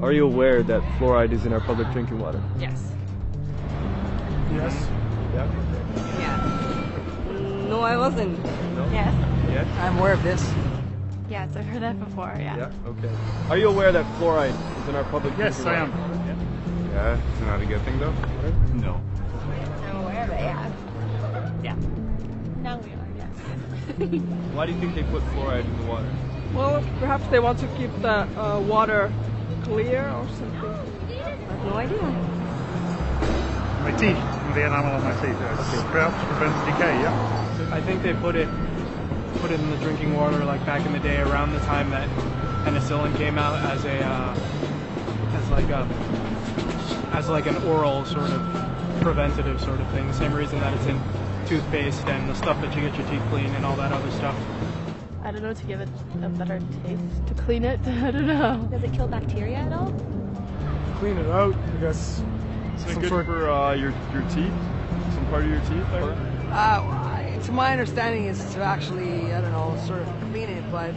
Are you aware that fluoride is in our public drinking water? Yes. Yes. Yeah. Yeah. No, I wasn't. No? Yes. Yes? I'm aware of this. Yes, I've heard that before, yeah. Yeah? Okay. Are you aware that fluoride is in our public Yes, drinking I water? am. Yeah, it's not a good thing though? No. I'm aware of it, yeah. Yeah. Now we are, yes. Why do you think they put fluoride in the water? Well, perhaps they want to keep the water clear or something. I have no idea. My teeth, the enamel on my teeth. Perhaps prevent decay, yeah? I think they put it in the drinking water like back in the day, around the time that penicillin came out as like an oral sort of preventative sort of thing. The same reason that it's in toothpaste and the stuff that you get your teeth clean and all that other stuff. I don't know, to give it a better taste, to clean it, I don't know. Does it kill bacteria at all? Clean it out, I guess. Is it good for your teeth? Some part of your teeth? To my understanding is to actually, I don't know, sort of clean it, but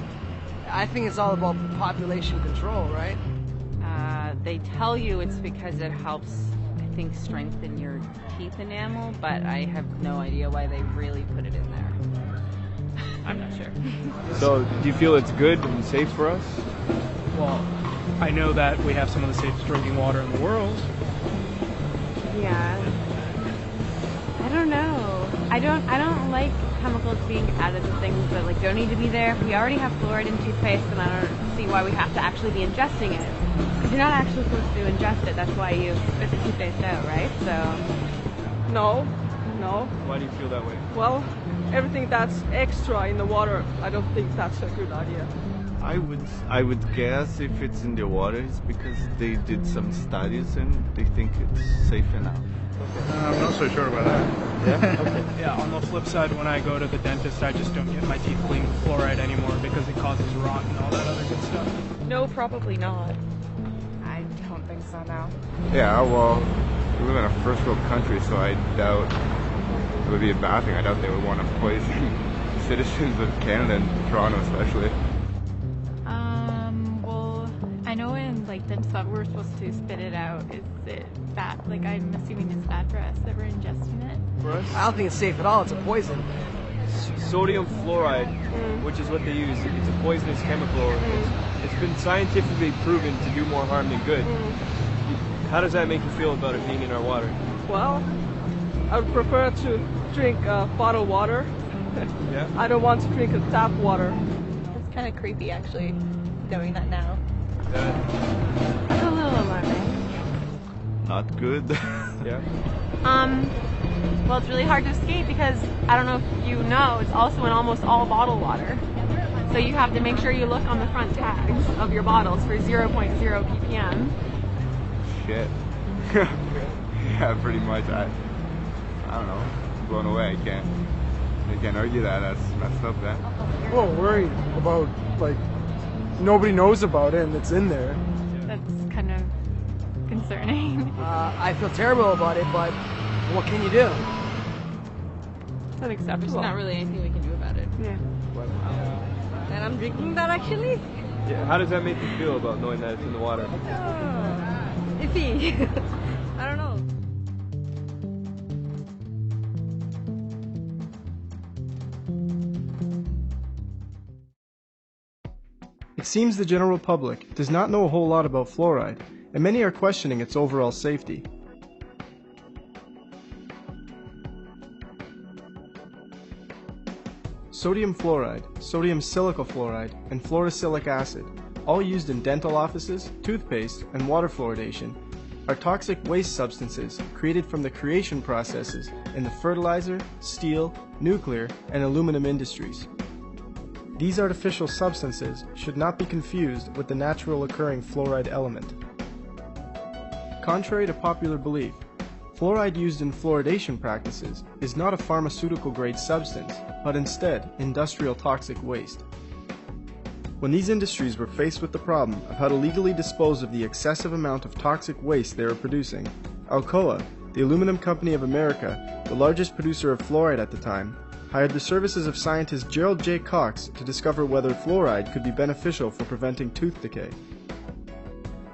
I think it's all about population control, right? They tell you it's because it helps, I think, strengthen your teeth enamel, but I have no idea why they really put it in there. I'm not sure. So, do you feel it's good and safe for us? Well, I know that we have some of the safest drinking water in the world. Yeah. I don't know. I don't like chemicals being added to things that like don't need to be there. We already have fluoride in toothpaste, and I don't see why we have to actually be ingesting it. Because you're not actually supposed to ingest it. That's why you spit the toothpaste out, right? So. No. Why do you feel that way? Well, everything that's extra in the water, I don't think that's a good idea. I would guess if it's in the water, it's because they did some studies and they think it's safe enough. I'm not so sure about that. Yeah? Okay. Yeah, on the flip side, when I go to the dentist, I just don't get my teeth cleaned with fluoride anymore because it causes rot and all that other good stuff. No, probably not. I don't think so, no. Yeah, well, we live in a first world country, so I doubt it would be a bad thing. I doubt they would want to poison citizens of Canada and Toronto especially. Well, I know in like dentists that we're supposed to spit it out. Is it bad? Like I'm assuming it's bad for us that we're ingesting it. For us? I don't think it's safe at all. It's a poison. Sodium fluoride, which is what they use, it's a poisonous chemical. It's been scientifically proven to do more harm than good. How does that make you feel about it being in our water? Well, I would prefer to drink bottled water. Yeah? I don't want to drink tap water. It's kind of creepy, actually, knowing that now. It's a little alarming. Not good. Yeah? Well, it's really hard to escape because, I don't know if you know, it's also in almost all bottled water. So you have to make sure you look on the front tags of your bottles for 0.0 ppm. Shit. Yeah, pretty much. I don't know. I'm blown away. I can't argue that. That's messed up, man. Well, worried about, like, nobody knows about it and it's in there. That's kind of concerning. I feel terrible about it, but what can you do? It's unacceptable. There's not really anything we can do about it. Yeah. And I'm drinking that actually? Yeah. How does that make you feel about knowing that it's in the water? Iffy. I don't know. It seems the general public does not know a whole lot about fluoride, and many are questioning its overall safety. Sodium fluoride, sodium silicate fluoride, and fluorosilicic acid, all used in dental offices, toothpaste, and water fluoridation, are toxic waste substances created from the creation processes in the fertilizer, steel, nuclear, and aluminum industries. These artificial substances should not be confused with the natural occurring fluoride element. Contrary to popular belief, fluoride used in fluoridation practices is not a pharmaceutical-grade substance, but instead industrial toxic waste. When these industries were faced with the problem of how to legally dispose of the excessive amount of toxic waste they were producing, Alcoa, the Aluminum Company of America, the largest producer of fluoride at the time, hired the services of scientist Gerald J. Cox to discover whether fluoride could be beneficial for preventing tooth decay.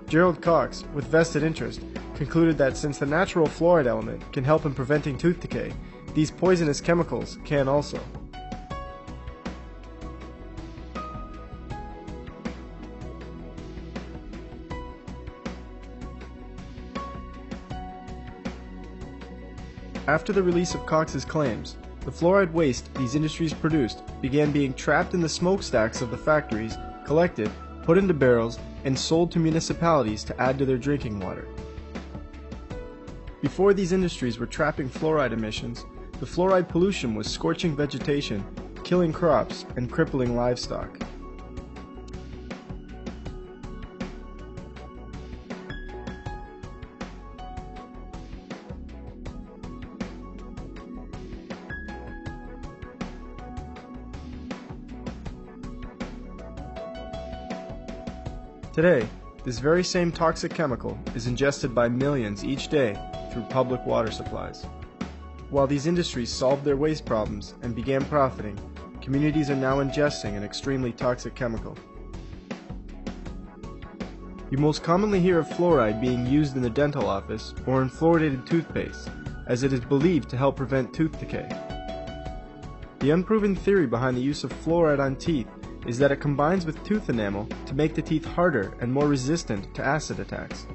Gerald Cox, with vested interest, concluded that since the natural fluoride element can help in preventing tooth decay, these poisonous chemicals can also. After the release of Cox's claims, the fluoride waste these industries produced began being trapped in the smokestacks of the factories, collected, put into barrels, and sold to municipalities to add to their drinking water. Before these industries were trapping fluoride emissions, the fluoride pollution was scorching vegetation, killing crops, and crippling livestock. Today, this very same toxic chemical is ingested by millions each day through public water supplies. While these industries solved their waste problems and began profiting, communities are now ingesting an extremely toxic chemical. You most commonly hear of fluoride being used in the dental office or in fluoridated toothpaste, as it is believed to help prevent tooth decay. The unproven theory behind the use of fluoride on teeth is that it combines with tooth enamel to make the teeth harder and more resistant to acid attacks.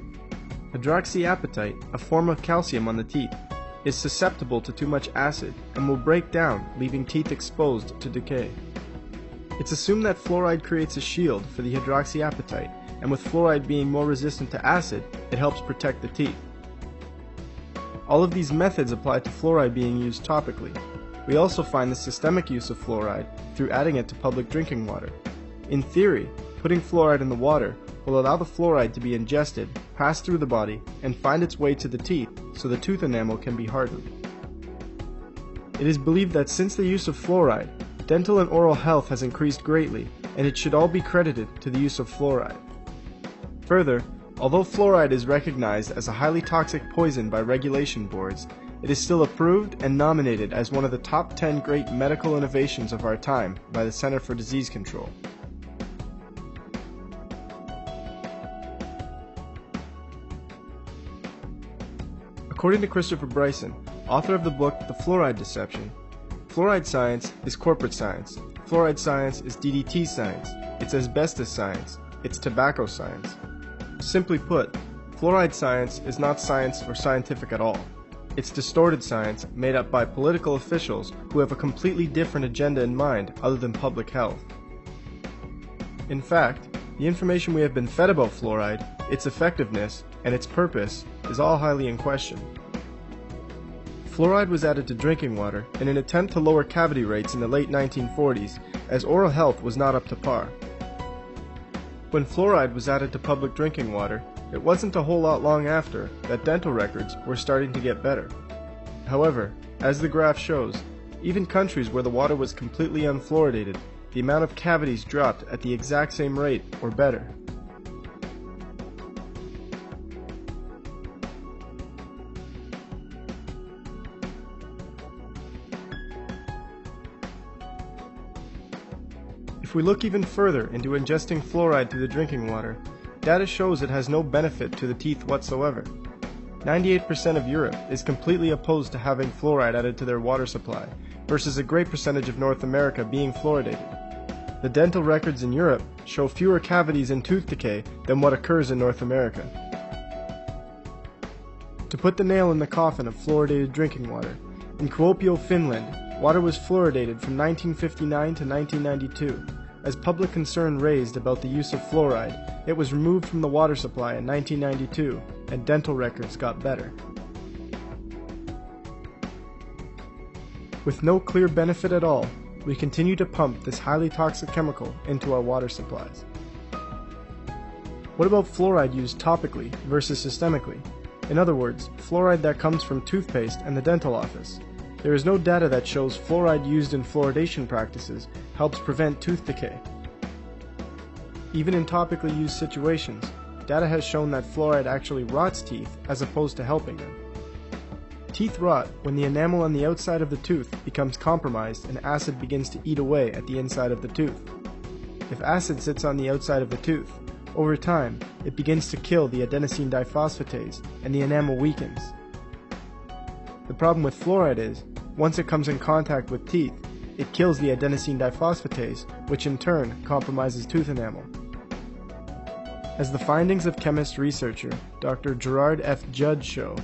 Hydroxyapatite, a form of calcium on the teeth, is susceptible to too much acid and will break down, leaving teeth exposed to decay. It's assumed that fluoride creates a shield for the hydroxyapatite, and with fluoride being more resistant to acid, it helps protect the teeth. All of these methods apply to fluoride being used topically. We also find the systemic use of fluoride through adding it to public drinking water. In theory, putting fluoride in the water will allow the fluoride to be ingested, pass through the body, and find its way to the teeth so the tooth enamel can be hardened. It is believed that since the use of fluoride, dental and oral health has increased greatly, and it should all be credited to the use of fluoride. Further, although fluoride is recognized as a highly toxic poison by regulation boards, it is still approved and nominated as one of the top 10 great medical innovations of our time by the Center for Disease Control. According to Christopher Bryson, author of the book The Fluoride Deception, fluoride science is corporate science, fluoride science is DDT science, it's asbestos science, it's tobacco science. Simply put, fluoride science is not science or scientific at all. It's distorted science made up by political officials who have a completely different agenda in mind other than public health. In fact, the information we have been fed about fluoride, its effectiveness, and its purpose is all highly in question. Fluoride was added to drinking water in an attempt to lower cavity rates in the late 1940s, as oral health was not up to par. When fluoride was added to public drinking water, it wasn't a whole lot long after that dental records were starting to get better. However, as the graph shows, even countries where the water was completely unfluoridated, the amount of cavities dropped at the exact same rate or better. If we look even further into ingesting fluoride through the drinking water, data shows it has no benefit to the teeth whatsoever. 98% of Europe is completely opposed to having fluoride added to their water supply, versus a great percentage of North America being fluoridated. The dental records in Europe show fewer cavities and tooth decay than what occurs in North America. To put the nail in the coffin of fluoridated drinking water, in Kuopio, Finland, water was fluoridated from 1959 to 1992. As public concern raised about the use of fluoride, it was removed from the water supply in 1992, and dental records got better. With no clear benefit at all, we continue to pump this highly toxic chemical into our water supplies. What about fluoride used topically versus systemically? In other words, fluoride that comes from toothpaste and the dental office. There is no data that shows fluoride used in fluoridation practices helps prevent tooth decay. Even in topically used situations, data has shown that fluoride actually rots teeth as opposed to helping them. Teeth rot when the enamel on the outside of the tooth becomes compromised and acid begins to eat away at the inside of the tooth. If acid sits on the outside of the tooth, over time, it begins to kill the adenosine diphosphatase and the enamel weakens. The problem with fluoride is, once it comes in contact with teeth, it kills the adenosine diphosphatase, which in turn compromises tooth enamel. As the findings of chemist researcher Dr. Gerard F. Judd show,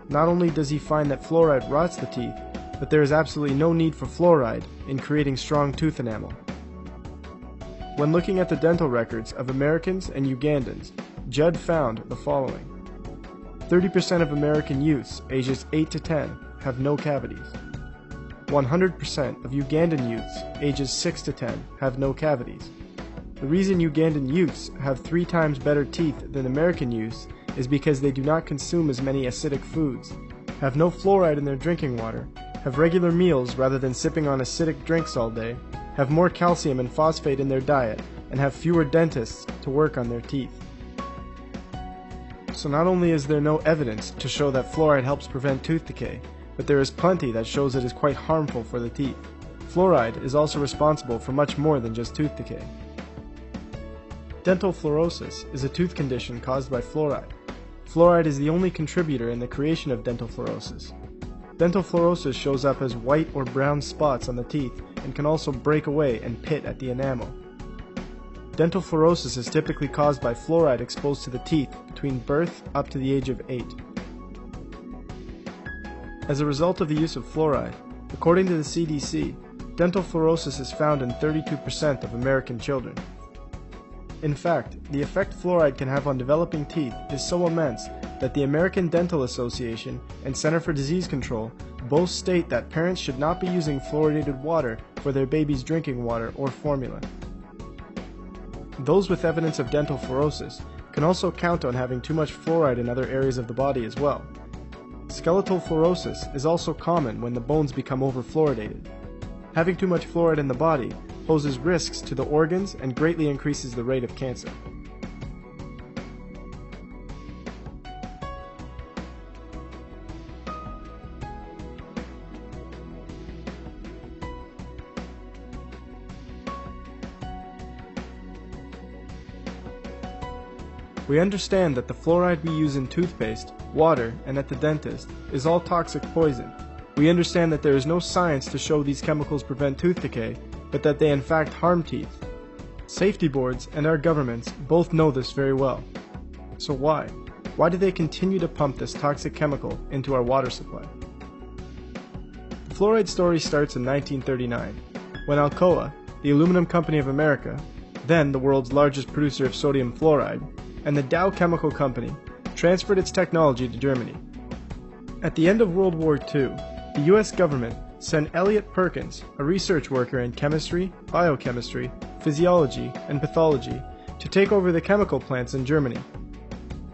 not only does he find that fluoride rots the teeth, but there is absolutely no need for fluoride in creating strong tooth enamel. When looking at the dental records of Americans and Ugandans, Judd found the following. 30% of American youths ages 8 to 10 have no cavities. 100% of Ugandan youths ages 6 to 10 have no cavities. The reason Ugandan youths have 3 times better teeth than American youths is because they do not consume as many acidic foods, have no fluoride in their drinking water, have regular meals rather than sipping on acidic drinks all day, have more calcium and phosphate in their diet, and have fewer dentists to work on their teeth. So not only is there no evidence to show that fluoride helps prevent tooth decay, but there is plenty that shows it is quite harmful for the teeth. Fluoride is also responsible for much more than just tooth decay. Dental fluorosis is a tooth condition caused by fluoride. Fluoride is the only contributor in the creation of dental fluorosis. Dental fluorosis shows up as white or brown spots on the teeth and can also break away and pit at the enamel. Dental fluorosis is typically caused by fluoride exposed to the teeth between birth up to the age of 8. As a result of the use of fluoride, according to the CDC, dental fluorosis is found in 32% of American children. In fact, the effect fluoride can have on developing teeth is so immense that the American Dental Association and Center for Disease Control both state that parents should not be using fluoridated water for their baby's drinking water or formula. Those with evidence of dental fluorosis can also count on having too much fluoride in other areas of the body as well. Skeletal fluorosis is also common when the bones become overfluoridated. Having too much fluoride in the body poses risks to the organs and greatly increases the rate of cancer. We understand that the fluoride we use in toothpaste, water, and at the dentist is all toxic poison. We understand that there is no science to show these chemicals prevent tooth decay, but that they in fact harm teeth. Safety boards and our governments both know this very well. So why? Why do they continue to pump this toxic chemical into our water supply? The fluoride story starts in 1939, when Alcoa, the Aluminum Company of America, then the world's largest producer of sodium fluoride, and the Dow Chemical Company transferred its technology to Germany. At the end of World War II, the US government sent Elliot Perkins, a research worker in chemistry, biochemistry, physiology, and pathology, to take over the chemical plants in Germany.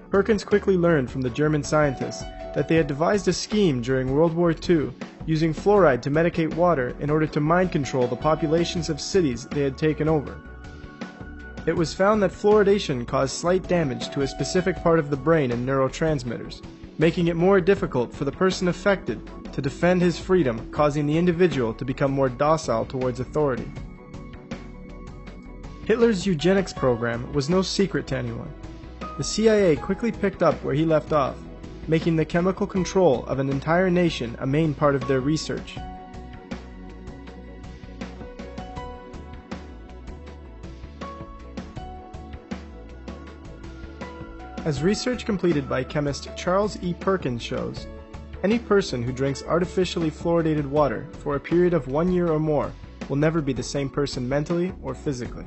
Perkins quickly learned from the German scientists that they had devised a scheme during World War II using fluoride to medicate water in order to mind control the populations of cities they had taken over. It was found that fluoridation caused slight damage to a specific part of the brain and neurotransmitters, making it more difficult for the person affected to defend his freedom, causing the individual to become more docile towards authority. Hitler's eugenics program was no secret to anyone. The CIA quickly picked up where he left off, making the chemical control of an entire nation a main part of their research. As research completed by chemist Charles E. Perkins shows, any person who drinks artificially fluoridated water for a period of 1 year or more will never be the same person mentally or physically.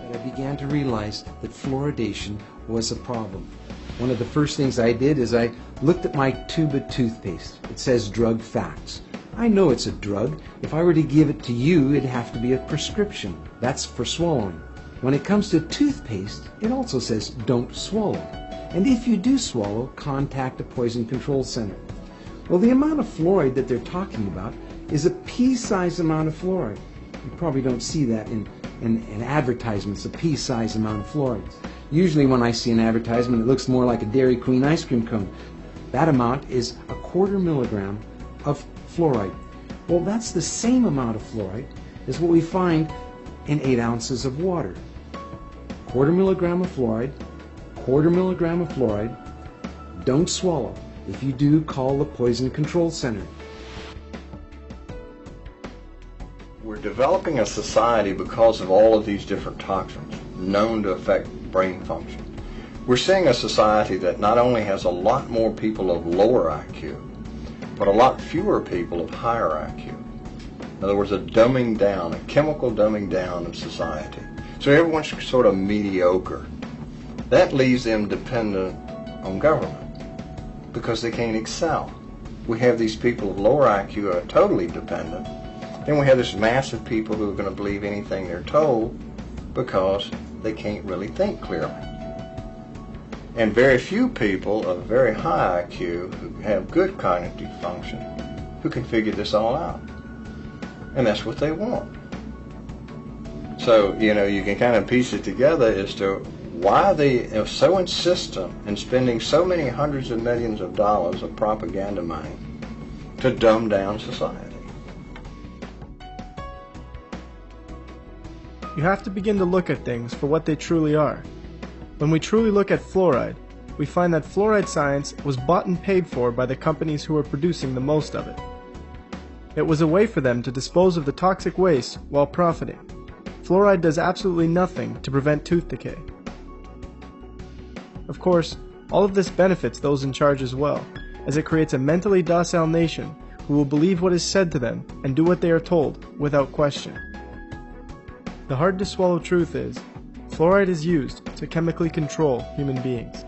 I began to realize that fluoridation was a problem. One of the first things I did is I looked at my tube of toothpaste. It says drug facts. I know it's a drug. If I were to give it to you, it'd have to be a prescription. That's for swallowing. When it comes to toothpaste, it also says don't swallow. And if you do swallow, contact a poison control center. Well, the amount of fluoride that they're talking about is a pea-sized amount of fluoride. You probably don't see that in advertisements, a pea-sized amount of fluoride. Usually when I see an advertisement, it looks more like a Dairy Queen ice cream cone. That amount is 1/4 milligram of fluoride. Well, that's the same amount of fluoride as what we find in 8 ounces of water. 1/4 milligram of fluoride, 1/4 milligram of fluoride. Don't swallow. If you do, call the Poison Control Center. We're developing a society because of all of these different toxins known to affect brain function. We're seeing a society that not only has a lot more people of lower IQ, but a lot fewer people of higher IQ. In other words, a dumbing down, a chemical dumbing down of society. So everyone's sort of mediocre. That leaves them dependent on government because they can't excel. We have these people of lower IQ who are totally dependent. Then we have this mass of people who are going to believe anything they're told because they can't really think clearly. And very few people of very high IQ who have good cognitive function who can figure this all out. And that's what they want. So, you can kind of piece it together as to why they are so insistent in spending so many hundreds of millions of dollars of propaganda money to dumb down society. You have to begin to look at things for what they truly are. When we truly look at fluoride, we find that fluoride science was bought and paid for by the companies who were producing the most of it. It was a way for them to dispose of the toxic waste while profiting. Fluoride does absolutely nothing to prevent tooth decay. Of course, all of this benefits those in charge as well, as it creates a mentally docile nation who will believe what is said to them and do what they are told without question. The hard-to-swallow truth is, fluoride is used to chemically control human beings.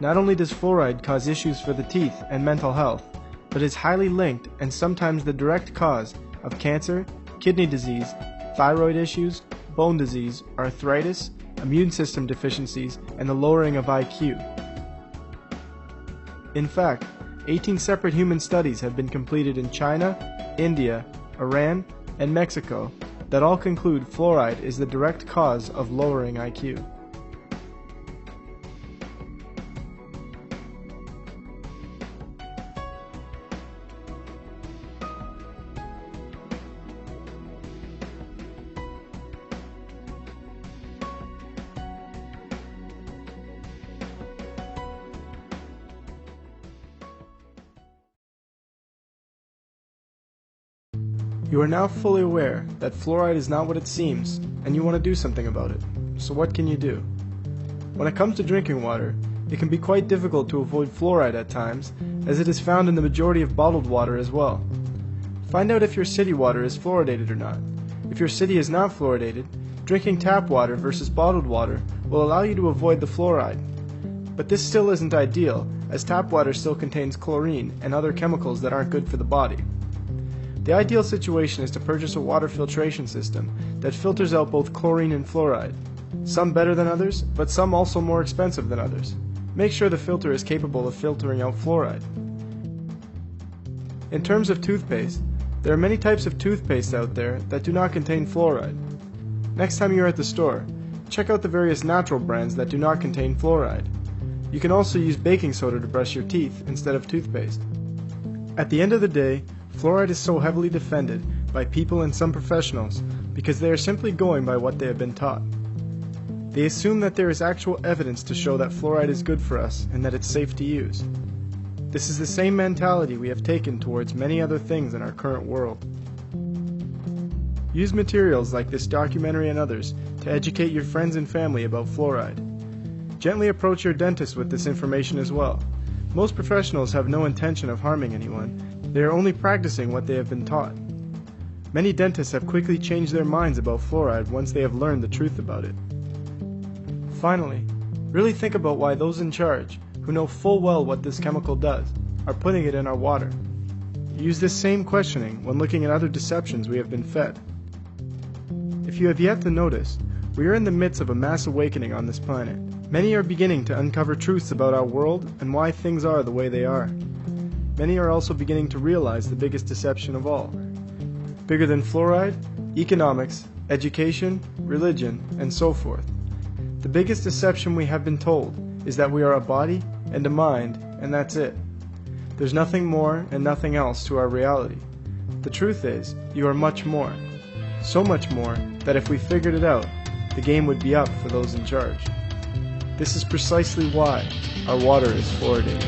Not only does fluoride cause issues for the teeth and mental health, but is highly linked and sometimes the direct cause of cancer, kidney disease, thyroid issues, bone disease, arthritis, immune system deficiencies, and the lowering of IQ. In fact, 18 separate human studies have been completed in China, India, Iran, and Mexico that all conclude fluoride is the direct cause of lowering IQ. You are now fully aware that fluoride is not what it seems, and you want to do something about it. So what can you do? When it comes to drinking water, it can be quite difficult to avoid fluoride at times, as it is found in the majority of bottled water as well. Find out if your city water is fluoridated or not. If your city is not fluoridated, drinking tap water versus bottled water will allow you to avoid the fluoride. But this still isn't ideal, as tap water still contains chlorine and other chemicals that aren't good for the body. The ideal situation is to purchase a water filtration system that filters out both chlorine and fluoride. Some better than others, but some also more expensive than others. Make sure the filter is capable of filtering out fluoride. In terms of toothpaste, there are many types of toothpaste out there that do not contain fluoride. Next time you're at the store, check out the various natural brands that do not contain fluoride. You can also use baking soda to brush your teeth instead of toothpaste. At the end of the day, fluoride is so heavily defended by people and some professionals because they are simply going by what they have been taught. They assume that there is actual evidence to show that fluoride is good for us and that it's safe to use. This is the same mentality we have taken towards many other things in our current world. Use materials like this documentary and others to educate your friends and family about fluoride. Gently approach your dentist with this information as well. Most professionals have no intention of harming anyone. They are only practicing what they have been taught. Many dentists have quickly changed their minds about fluoride once they have learned the truth about it. Finally, really think about why those in charge, who know full well what this chemical does, are putting it in our water. Use this same questioning when looking at other deceptions we have been fed. If you have yet to notice, we are in the midst of a mass awakening on this planet. Many are beginning to uncover truths about our world and why things are the way they are. Many are also beginning to realize the biggest deception of all. Bigger than fluoride, economics, education, religion, and so forth. The biggest deception we have been told is that we are a body and a mind, and that's it. There's nothing more and nothing else to our reality. The truth is, you are much more. So much more that if we figured it out, the game would be up for those in charge. This is precisely why our water is fluoridated.